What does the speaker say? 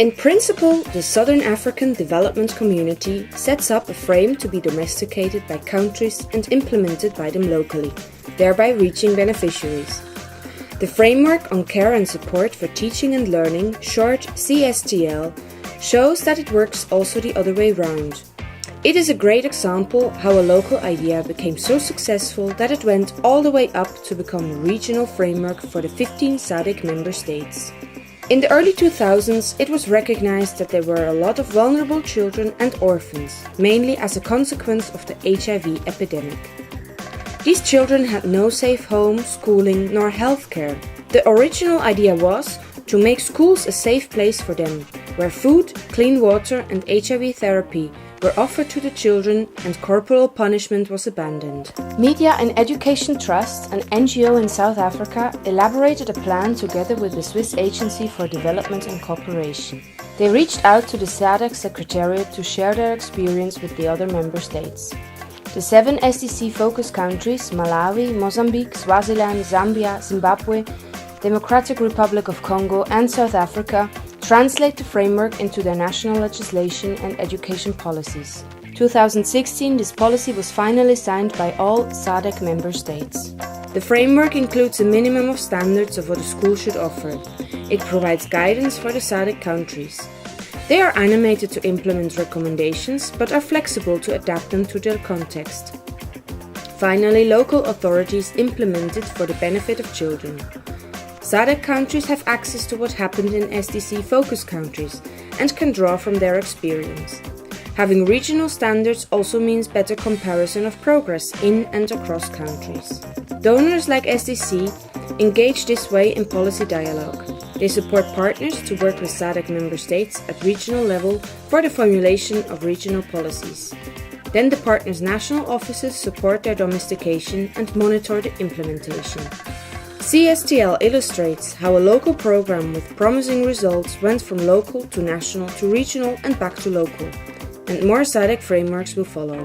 In principle, the Southern African Development Community sets up a frame to be domesticated by countries and implemented by them locally, thereby reaching beneficiaries. The Framework on Care and Support for Teaching and Learning, short CSTL, shows that it works also the other way round. It is a great example how a local idea became so successful that it went all the way up to become a regional framework for the 15 SADC member states. In the early 2000s, it was recognized that there were a lot of vulnerable children and orphans, mainly as a consequence of the HIV epidemic. These children had no safe home, schooling, nor healthcare. The original idea was to make schools a safe place for them, where food, clean water, and HIV therapy were offered to the children and corporal punishment was abandoned. Media and Education Trust, an NGO in South Africa, elaborated a plan together with the Swiss Agency for Development and Cooperation. They reached out to the SADC Secretariat to share their experience with the other member states. The 7 SDC focus countries, Malawi, Mozambique, Swaziland, Zambia, Zimbabwe, Democratic Republic of Congo, and South Africa, translate the framework into their national legislation and education policies. 2016, this policy was finally signed by all SADC member states. The framework includes a minimum of standards of what a school should offer. It provides guidance for the SADC countries. They are animated to implement recommendations, but are flexible to adapt them to their context. Finally, local authorities implement it for the benefit of children. SADC countries have access to what happened in SDC focus countries and can draw from their experience. Having regional standards also means better comparison of progress in and across countries. Donors like SDC engage this way in policy dialogue. They support partners to work with SADC member states at regional level for the formulation of regional policies. Then the partners' national offices support their domestication and monitor the implementation. CSTL illustrates how a local program with promising results went from local to national to regional and back to local, and more SADC frameworks will follow.